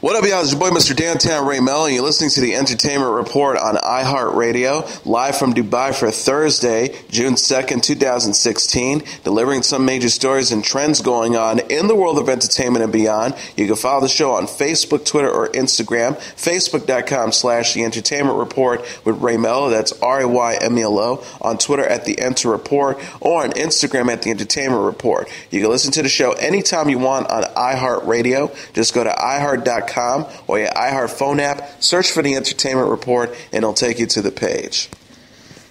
What up, y'all? It's your boy, Mr. Downtown Ray Melo, and you're listening to the Entertainment Report on iHeartRadio, live from Dubai for Thursday, June 2nd, 2016, delivering some major stories and trends going on in the world of entertainment and beyond. You can follow the show on Facebook, Twitter, or Instagram, facebook.com/The Entertainment Report with Ray Melo, that's RAYMELO, on Twitter at The Enter Report, or on Instagram at The Entertainment Report. You can listen to the show anytime you want on iHeartRadio. Just go to iHeart.com or your iHeart phone app, search for The Entertainment Report, and it'll take you to the page.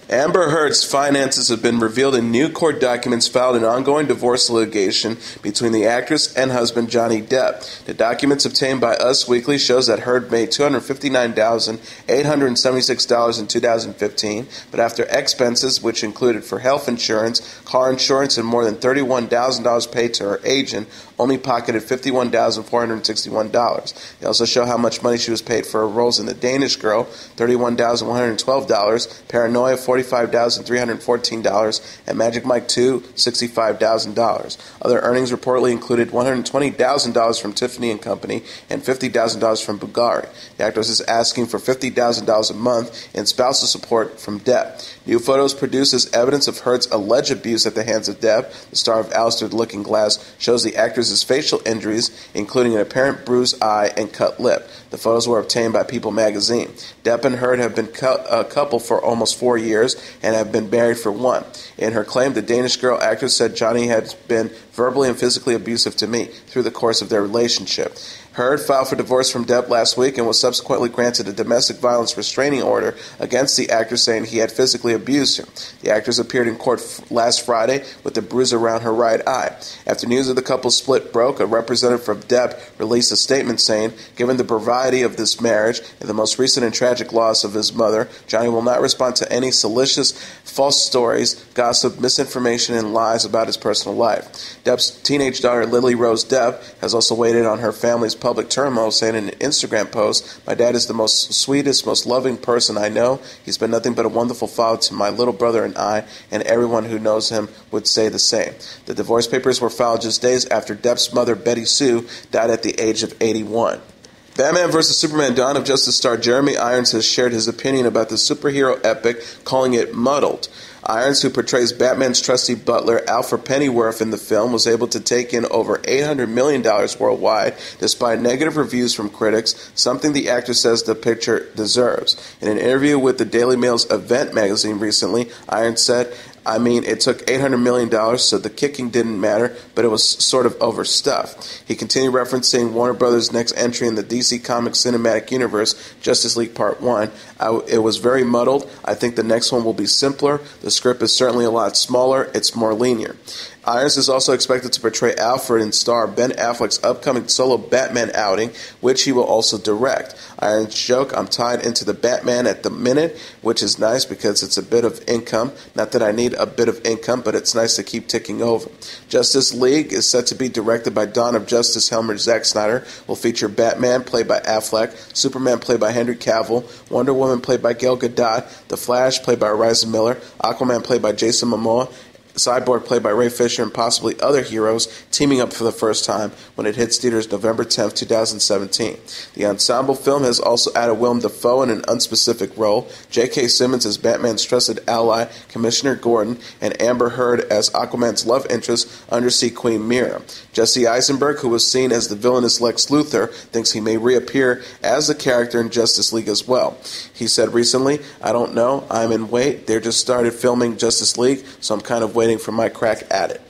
Amber Heard's finances have been revealed in new court documents filed in ongoing divorce litigation between the actress and husband Johnny Depp. The documents obtained by Us Weekly shows that Heard made $259,876 in 2015, but after expenses, which included for health insurance, car insurance, and more than $31,000 paid to her agent, only pocketed $51,461. They also show how much money she was paid for her roles in The Danish Girl, $31,112, Paranoia, $45,314, and Magic Mike 2, $65,000. Other earnings reportedly included $120,000 from Tiffany & Company and $50,000 from Bulgari. The actress is asking for $50,000 a month in spousal support from Depp. New photos produced as evidence of Heard's alleged abuse at the hands of Depp. The star of Alistair the Looking Glass shows the actress's facial injuries, including an apparent bruised eye and cut lip. The photos were obtained by People magazine. Depp and Heard have been a couple for almost 4 years and have been married for 1. In her claim, the Danish Girl actress said Johnny had been verbally and physically abusive to me through the course of their relationship. Heard filed for divorce from Depp last week and was subsequently granted a domestic violence restraining order against the actor, saying he had physically abused her. The actress appeared in court last Friday with a bruise around her right eye. After news of the couple's split broke, a representative from Depp released a statement saying, given the bravado of this marriage and the most recent and tragic loss of his mother, Johnny will not respond to any salacious, false stories, gossip, misinformation, and lies about his personal life. Depp's teenage daughter, Lily Rose Depp, has also weighed in on her family's public turmoil, saying in an Instagram post, "My dad is the most sweetest, most loving person I know. He's been nothing but a wonderful father to my little brother and I, and everyone who knows him would say the same." The divorce papers were filed just days after Depp's mother, Betty Sue, died at the age of 81. Batman vs. Superman Dawn of Justice star Jeremy Irons has shared his opinion about the superhero epic, calling it muddled. Irons, who portrays Batman's trusty butler Alfred Pennyworth in the film, was able to take in over $800 million worldwide, despite negative reviews from critics, something the actor says the picture deserves. In an interview with the Daily Mail's Event magazine recently, Irons said, it took $800 million, so the kicking didn't matter, but it was sort of overstuffed. He continued referencing Warner Brothers' next entry in the DC Comics cinematic universe, Justice League Part 1. It was very muddled. I think the next one will be simpler. The script is certainly a lot smaller. It's more linear. Irons is also expected to portray Alfred in star Ben Affleck's upcoming solo Batman outing, which he will also direct. Irons joke, "I'm tied into the Batman at the minute," which is nice because it's a bit of income. Not that I need a bit of income, but it's nice to keep ticking over. Justice League is set to be directed by Dawn of Justice helmer Zack Snyder. Will feature Batman, played by Affleck, Superman, played by Henry Cavill, Wonder Woman, played by Gal Gadot, The Flash, played by Ryza Miller, Aquaman, played by Jason Momoa, Cyborg, played by Ray Fisher, and possibly other heroes teaming up for the first time when it hits theaters November 10th, 2017. The ensemble film has also added Willem Dafoe in an unspecific role, J.K. Simmons as Batman's trusted ally, Commissioner Gordon, and Amber Heard as Aquaman's love interest, Undersea Queen Mira. Jesse Eisenberg, who was seen as the villainous Lex Luthor, thinks he may reappear as the character in Justice League as well. He said recently, "I don't know, I'm in wait. They just started filming Justice League, so I'm kind of waiting for my crack at it."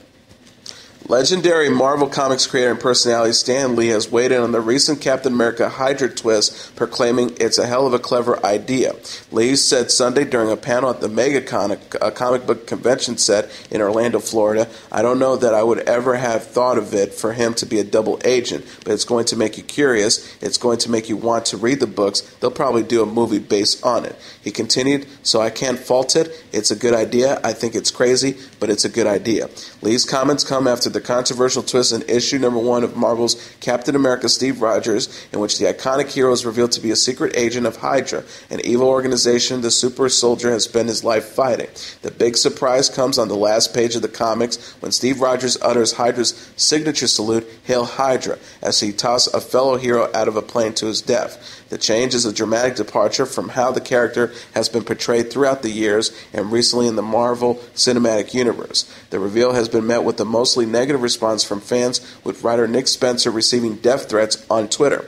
Legendary Marvel Comics creator and personality Stan Lee has weighed in on the recent Captain America Hydra twist, proclaiming it's a hell of a clever idea. Lee said Sunday during a panel at the Megatron, a comic book convention set in Orlando, Florida, "I don't know that I would ever have thought of it for him to be a double agent, but it's going to make you curious. It's going to make you want to read the books. They'll probably do a movie based on it." He continued, "So I can't fault it. It's a good idea. I think it's crazy, but it's a good idea." Lee's comments come after the the controversial twist in issue number 1 of Marvel's Captain America Steve Rogers, in which the iconic hero is revealed to be a secret agent of Hydra, an evil organization the super soldier has spent his life fighting. The big surprise comes on the last page of the comics when Steve Rogers utters Hydra's signature salute, "Hail Hydra," as he tosses a fellow hero out of a plane to his death. The change is a dramatic departure from how the character has been portrayed throughout the years and recently in the Marvel Cinematic Universe. The reveal has been met with a mostly negative response from fans, with writer Nick Spencer receiving death threats on Twitter.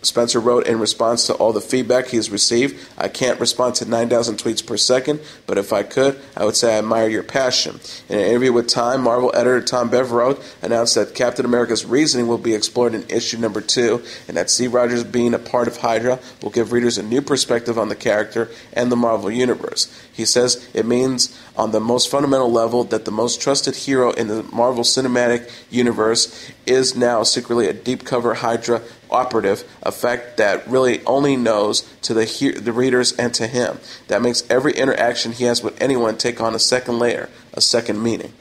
Spencer wrote in response to all the feedback he has received, "I can't respond to 9,000 tweets per second, but if I could, I would say I admire your passion." In an interview with Time, Marvel editor Tom Beveroth announced that Captain America's reasoning will be explored in issue number 2, and that Steve Rogers being a part of Hydra will give readers a new perspective on the character and the Marvel Universe. He says it means, on the most fundamental level, that the most trusted hero in the Marvel Cinematic Universe is now secretly a deep-cover Hydra operative, a fact that really only knows to the readers and to him. That makes every interaction he has with anyone take on a second layer, a second meaning.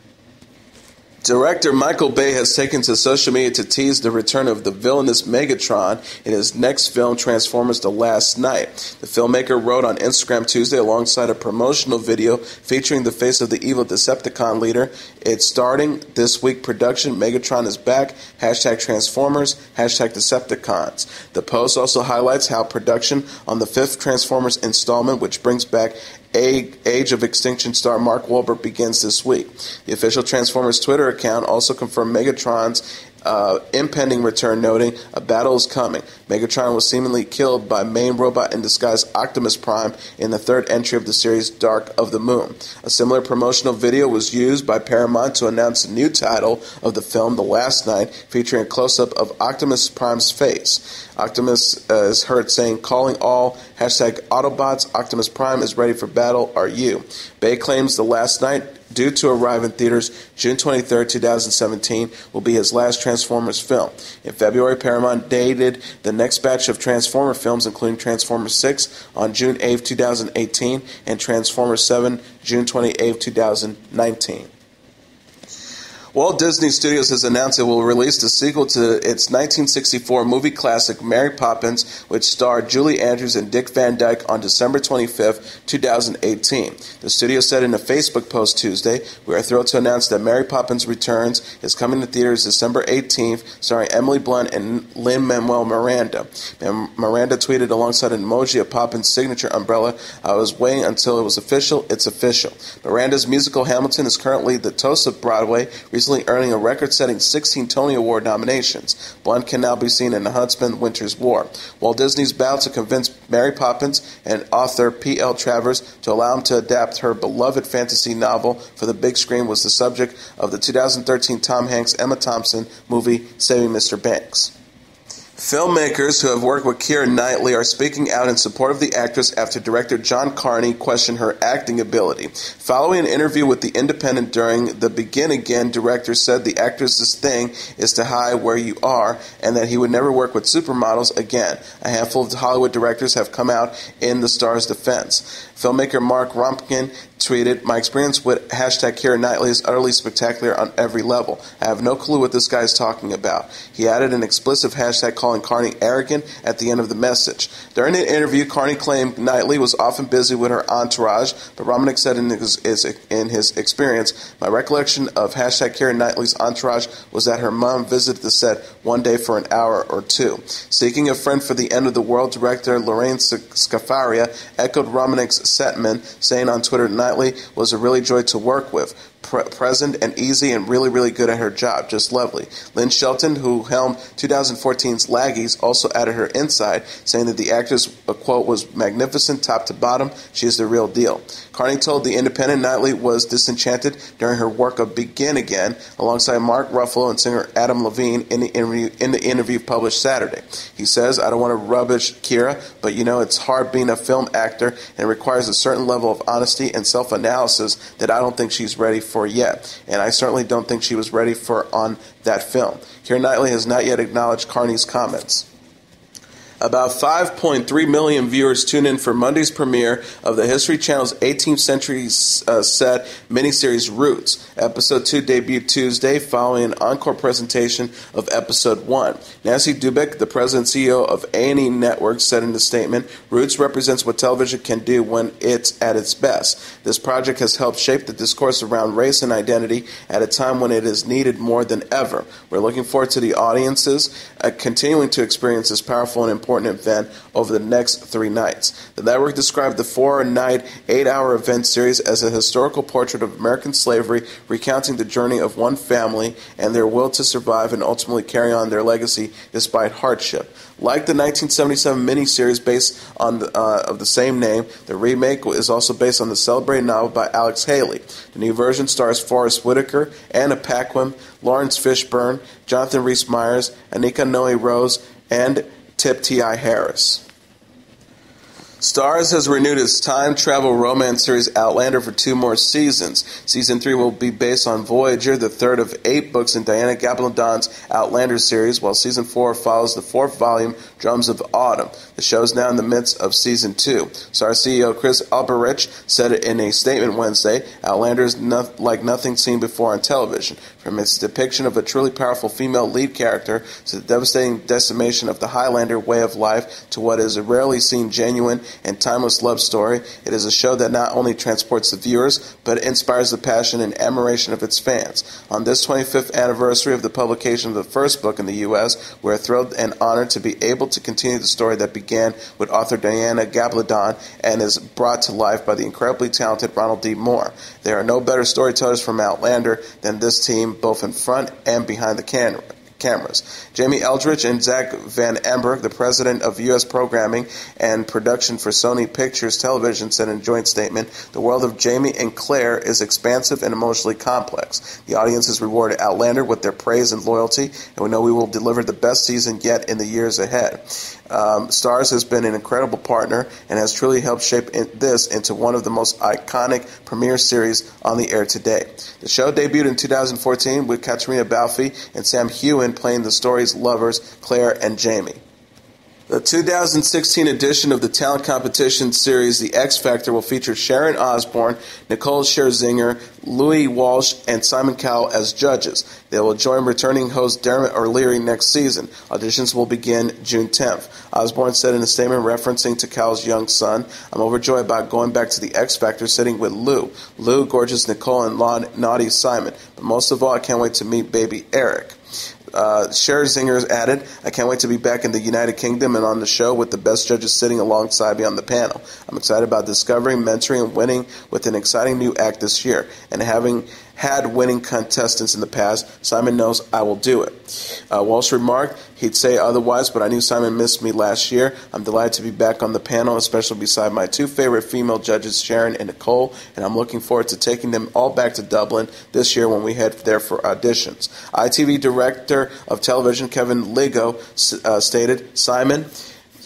Director Michael Bay has taken to social media to tease the return of the villainous Megatron in his next film, Transformers: The Last Night. The filmmaker wrote on Instagram Tuesday alongside a promotional video featuring the face of the evil Decepticon leader, "It's starting this week production. Megatron is back. #Transformers. #Decepticons." The post also highlights how production on the 5th Transformers installment, which brings back Age of Extinction star Mark Wahlberg, begins this week. The official Transformers Twitter account also confirmed Megatron's impending return, noting, "A battle is coming." Megatron was seemingly killed by main robot in disguise Optimus Prime in the 3rd entry of the series Dark of the Moon. A similar promotional video was used by Paramount to announce the new title of the film, The Last Night, featuring a close-up of Optimus Prime's face. Optimus is heard saying, "Calling all #Autobots, Optimus Prime is ready for battle, are you?" Bay claims The Last Night, due to arrive in theaters June 23, 2017, will be his last Transformers film. In February, Paramount dated the next batch of Transformer films, including Transformers 6 on June 8, 2018, and Transformers 7, June 28, 2019. Walt Disney Studios has announced it will release the sequel to its 1964 movie classic Mary Poppins, which starred Julie Andrews and Dick Van Dyke, on December 25, 2018. The studio said in a Facebook post Tuesday, "We are thrilled to announce that Mary Poppins Returns is coming to theaters December 18th, starring Emily Blunt and Lin-Manuel Miranda." Miranda tweeted alongside an emoji of Poppins' signature umbrella, "I was waiting until it was official. It's official." Miranda's musical Hamilton is currently the toast of Broadway, recently earning a record-setting 16 Tony Award nominations. Blunt can now be seen in The Huntsman: Winter's War. Walt Disney's bow to convince Mary Poppins and author P.L. Travers to allow him to adapt her beloved fantasy novel for the big screen was the subject of the 2013 Tom Hanks-Emma Thompson movie Saving Mr. Banks. Filmmakers who have worked with Keira Knightley are speaking out in support of the actress after director John Carney questioned her acting ability. Following an interview with The Independent during the Begin Again, director said the actress's thing is to hide where you are and that he would never work with supermodels again. A handful of Hollywood directors have come out in the star's defense. Filmmaker Mark Rompkin tweeted, "My experience with #Keira Knightley is utterly spectacular on every level. I have no clue what this guy is talking about." He added an explicit hashtag calling Carney arrogant at the end of the message. During the interview, Carney claimed Knightley was often busy with her entourage, but Romanek said in his experience, "My recollection of #Keira Knightley's entourage was that her mom visited the set one day for an hour or two." Seeking a friend for the end of the world, director Laurence Fishburne echoed Romanek's sentiment, saying on Twitter, "Knightley was a really joy to work with. Present and easy and really, really good at her job. Just lovely." Lynn Shelton, who helmed 2014's Laggies, also added her insight, saying that the actress, quote, "was magnificent top to bottom. She is the real deal." Carney told The Independent Knightley was disenchanted during her work of Begin Again, alongside Mark Ruffalo and singer Adam Levine in the interview published Saturday. He says, "I don't want to rubbish Keira, but it's hard being a film actor and it requires a certain level of honesty and self-analysis that I don't think she's ready for yet, and I certainly don't think she was ready for on that film." Keira Knightley has not yet acknowledged Carney's comments. About 5.3 million viewers tuned in for Monday's premiere of the History Channel's 18th century set miniseries Roots. Episode 2 debuted Tuesday following an encore presentation of Episode 1. Nancy Dubek, the president and CEO of A&E Network, said in a statement, "Roots represents what television can do when it's at its best. This project has helped shape the discourse around race and identity at a time when it is needed more than ever. We're looking forward to the audiences continuing to experience this powerful and important event over the next 3 nights." The network described the 4-night, 8-hour event series as a historical portrait of American slavery, recounting the journey of one family and their will to survive and ultimately carry on their legacy despite hardship. Like the 1977 miniseries based on of the same name, the remake is also based on the celebrated novel by Alex Haley. The new version stars Forest Whitaker, Anna Paquin, Laurence Fishburne, Jonathan Rhys-Meyers, Anika Noe Rose, and Tip T.I. Harris. Starz has renewed its time travel romance series Outlander for 2 more seasons. Season 3 will be based on Voyager, the third of 8 books in Diana Gabaldon's Outlander series, while Season 4 follows the 4th volume, Drums of Autumn. The show is now in the midst of Season 2. Starz CEO Chris Alberich said in a statement Wednesday, "Outlander is like nothing seen before on television. From its depiction of a truly powerful female lead character to the devastating decimation of the Highlander way of life to what is a rarely seen genuine and timeless love story, it is a show that not only transports the viewers, but inspires the passion and admiration of its fans. On this 25th anniversary of the publication of the first book in the U.S., we're thrilled and honored to be able to continue the story that began with author Diana Gabaldon and is brought to life by the incredibly talented Ronald D. Moore. There are no better storytellers from Outlander than this team, both in front and behind the cameras." Jamie Eldridge and Zach Van Amberg, the president of U.S. Programming and Production for Sony Pictures Television, said in a joint statement, "The world of Jamie and Claire is expansive and emotionally complex. The audience has rewarded Outlander with their praise and loyalty, and we know we will deliver the best season yet in the years ahead. Starz has been an incredible partner and has truly helped shape this into one of the most iconic premiere series on the air today." The show debuted in 2014 with Katrina Balfe and Sam Heughan playing the story's lovers, Claire and Jamie. The 2016 edition of the talent competition series The X Factor will feature Sharon Osbourne, Nicole Scherzinger, Louis Walsh, and Simon Cowell as judges. They will join returning host Dermot O'Leary next season. Auditions will begin June 10th. Osbourne said in a statement referencing to Cowell's young son, "I'm overjoyed about going back to the X Factor sitting with Lou, gorgeous Nicole, and naughty Simon. But most of all, I can't wait to meet baby Eric." Scherzinger added, "I can't wait to be back in the United Kingdom and on the show with the best judges sitting alongside me on the panel. I'm excited about discovering, mentoring, and winning with an exciting new act this year. And having had winning contestants in the past, Simon knows I will do it." Walsh remarked he'd say otherwise, but I knew Simon missed me last year. I'm delighted to be back on the panel, especially beside my 2 favorite female judges, Sharon and Nicole, and I'm looking forward to taking them all back to Dublin this year when we head there for auditions. ITV Director of Television Kevin Ligo stated, "Simon,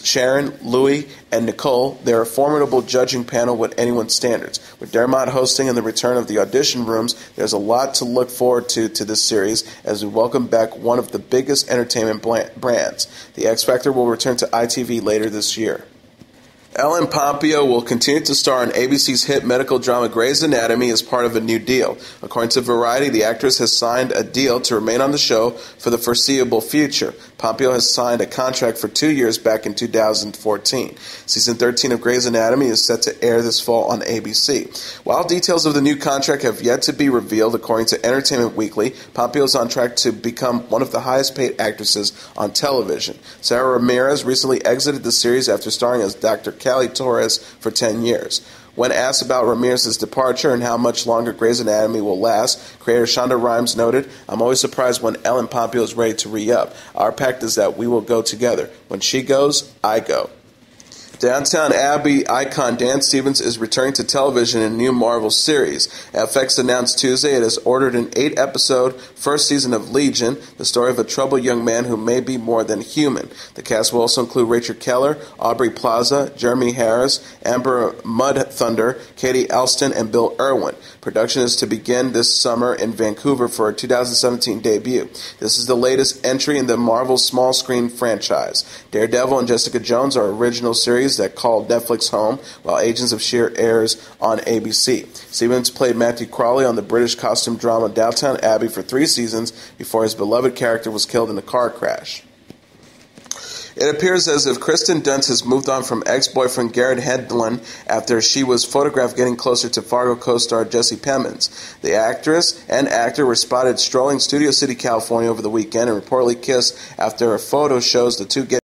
Sharon, Louis, and Nicole, they're a formidable judging panel with anyone's standards. With Dermot hosting and the return of the audition rooms, there's a lot to look forward to this series as we welcome back one of the biggest entertainment brands. The X Factor will return to ITV later this year." Ellen Pompeo will continue to star in ABC's hit medical drama Grey's Anatomy as part of a new deal. According to Variety, the actress has signed a deal to remain on the show for the foreseeable future. Pompeo has signed a contract for 2 years back in 2014. Season 13 of Grey's Anatomy is set to air this fall on ABC. While details of the new contract have yet to be revealed, according to Entertainment Weekly, Pompeo is on track to become one of the highest-paid actresses on television. Sarah Ramirez recently exited the series after starring as Dr. Callie Torres for 10 years. When asked about Ramirez's departure and how much longer Grey's Anatomy will last, creator Shonda Rhimes noted, "I'm always surprised when Ellen Pompeo is ready to re-up. Our pact is that we will go together. When she goes, I go." Downton Abbey icon Dan Stevens is returning to television in a new Marvel series. FX announced Tuesday it has ordered an 8-episode first season of Legion, the story of a troubled young man who may be more than human. The cast will also include Rachel Keller, Aubrey Plaza, Jeremy Harris, Amber Mud Thunder, Katie Elston, and Bill Irwin. Production is to begin this summer in Vancouver for a 2017 debut. This is the latest entry in the Marvel small screen franchise. Daredevil and Jessica Jones are original series that called Netflix home, while Agents of S.H.I.E.L.D. airs on ABC. Stevens played Matthew Crawley on the British costume drama Downton Abbey for 3 seasons before his beloved character was killed in a car crash. It appears as if Kirsten Dunst has moved on from ex-boyfriend Garrett Hedlund after she was photographed getting closer to Fargo co-star Jesse Plemons. The actress and actor were spotted strolling Studio City, California over the weekend and reportedly kissed after a photo shows the two getting